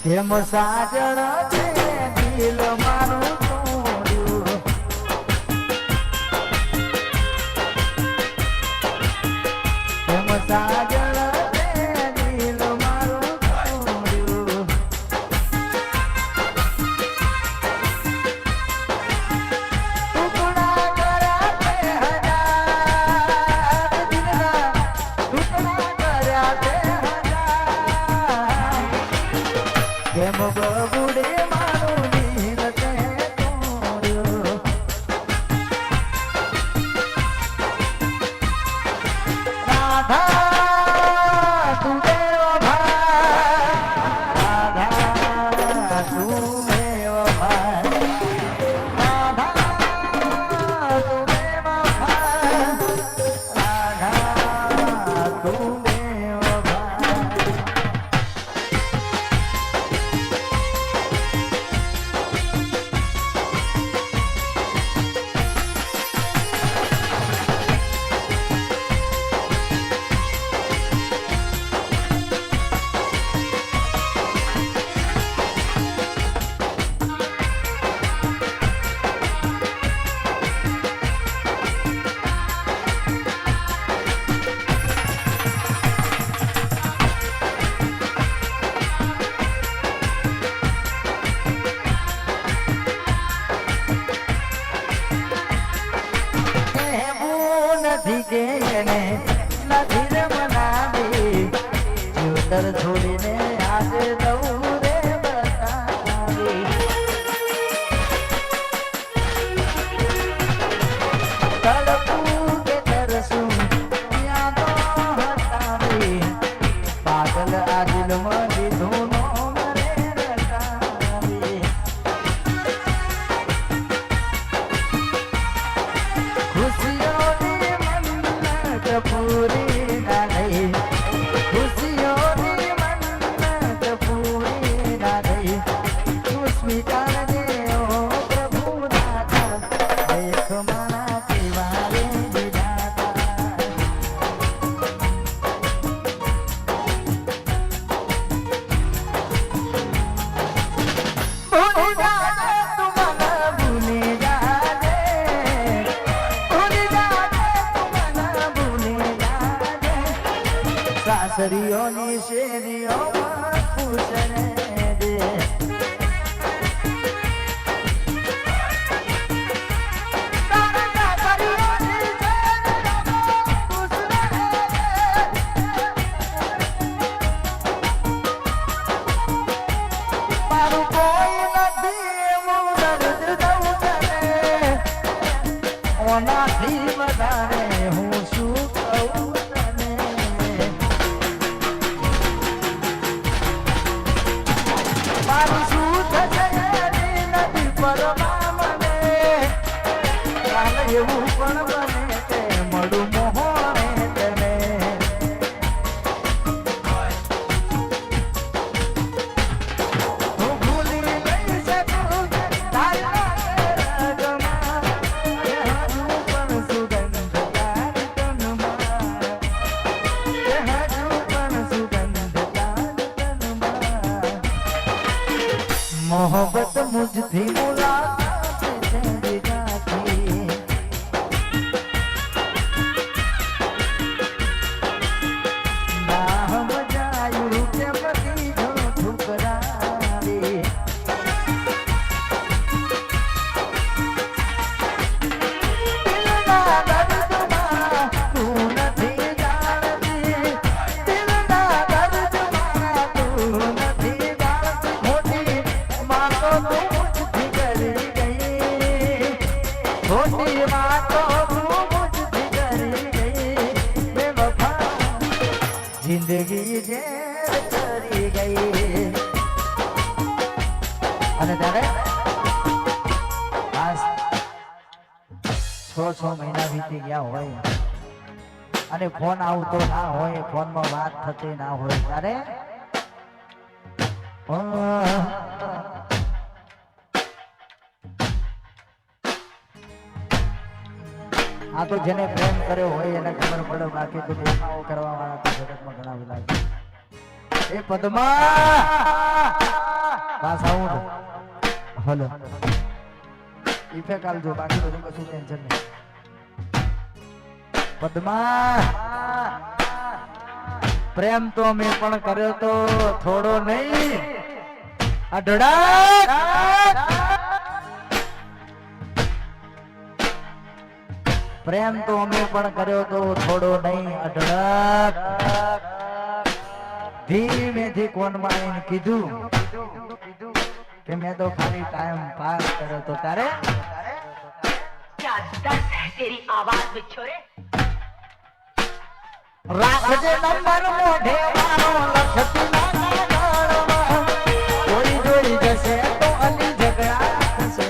એમ સાજણ છે દિલ મારું તોડ્યું એમ સાજણ છે દિલ મારું તોડ્યું ટુકડા કર્યા છે હજાર દિલના ટુકડા કર્યા છે કેમ બબુડે મારું દિલ તે તોડ્યું રાધા તું દેવ ભાઈ રાધા તું દેવ ભાઈ રાધા તું દેવ ભાઈ રાધા તું દેવ ભાઈ નથી કે એને નથી રે મનાવી જીવતર છોડીને આજે દઉં રે બતાવી તડપું કે તરસું ત્યાં તો હટાવી પાગલ આ દિલમાં દીધું નો મરે રટાવી ખુશીઓની મન્નત પૂરી ના થઈ ખુશીઓની મન્નત પૂરી ના થઈ તું સ્વીકારજે ઓ પ્રભુ દાતા દેખ મારા કેવારે વિધાતા ભૂલી જાજે તું મને ભૂલી જાજે સાસરીઓની શેરીઓમાં પૂછને દે મારું કોઈ નથી એવું દર્દ દઉં તને ઓનાથી વધારે હું શું કહું તને મારું શું થશે એની નથી પરવા મને કાલે એવું પણ બને તે મળું મોહને તને હું ભૂલી નહીં શકું તારા રગમાં એ હજુ પણ સુગંધ તારી તનમાં એ હજુ પણ સુગંધ તારી તનમાં मोहब्बत मुझથી मुलाकात तेरी जाती ना हम जायूं के पति जो ठुकरावी દિલના દર્દમાં તું નથી જાણતી દિલના દર્દમાં તું નથી જાણતી મોટી માં તો તું મુझથી કરી ગઈ મોટી માં તો તું મુझથી કરી ગઈ બેવફા જિંદગી જેર કરી ગઈ અને ત્યારે આ 6 મહિના વીતી ગયા હોય અને ફોન આવતો ના હોય ફોનમાં વાત થતી ના હોય ત્યારે આ તો જેને પ્રેમ કર્યો હોય એને ખબર પડે બાકી તો દેખાવો કરવા વાળા તો જગતમાં ઘણા બધા છે એ પદ્મા પાસ આવું હલો ઇફેક્ટ આલજો બાકી બધું કશું ટેન્શન નહીં પદ્મા પ્રેમ તો મેં પણ કર્યો તો થોડો નહીં અઢળક પ્રેમ તો અમે પણ કર્યો તો થોડો નહીં અઢળક ધીમેથી કોનમાં આવીને કીધું કે મેં તો ખાલી ટાઈમ પાસ કર્યો તો તારે क्या दर्द है तेरी आवाज में छोरे રાખજે નંબર મોઢે મારો લખતી ના ગાળમાં કોઈ જોઈ જશે તો અલી ઝઘડા થશે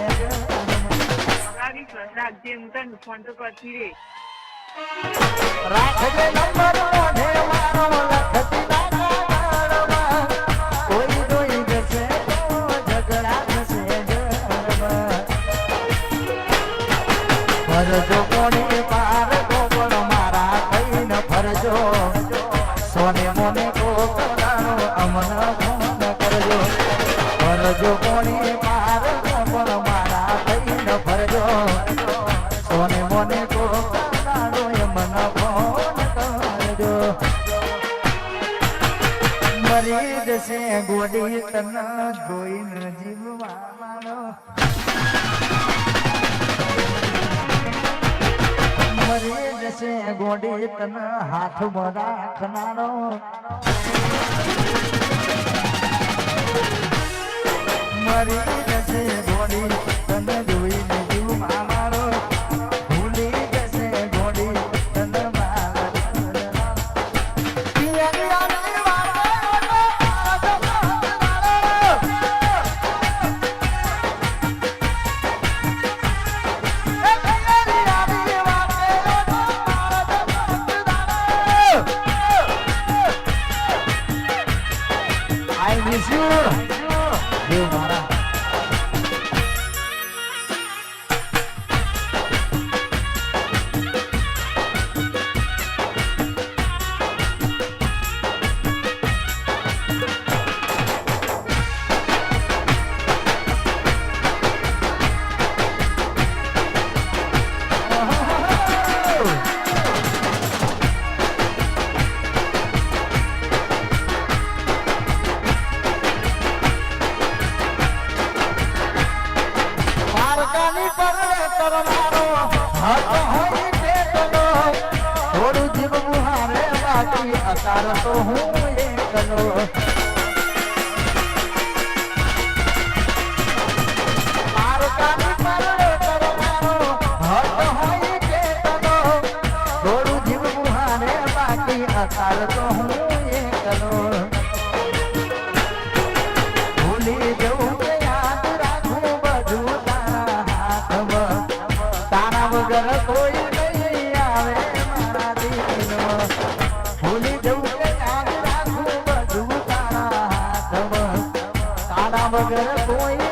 રાખજે હું તને ફોન તો કરતી રે રાખજે નંબર મોઢે મારો લખતી ના ગાળમાં કોઈ જોઈ જશે તો ઝઘડા થશે ફરજો કોની પાર કોણ મારા કઈને ફરજો સોને મોને કોકડાનો અમન ફોન કરજો ફરજો કોની પાર કોણ મારા કઈને ફરજો સોને મોને કોકડાનો અમન ફોન કરજો મરી જશે ગોડી તન જોઈને જીવવાનો મરી જશે ગોડી તન હાથમાં રાખનારો મરી જશે ગોડી તન જોઈને જીવ મારો ભૂલી જશે ગોડી તન I miss you. You Mara. થોડું જીવવું હારે બાકી અતાર તો હું એકલો થોડું જીવવું હારે બાકી અતાર તો હું એકલો ભૂલી જવું કે યાદ રાખવું બધું તારા હાથમાં તારા વગર કોઈ નહીં આવે મારા દિલમાં ભૂલી જવું કે યાદ રાખવું બધું તારા હાથમાં તારા વગર કોઈ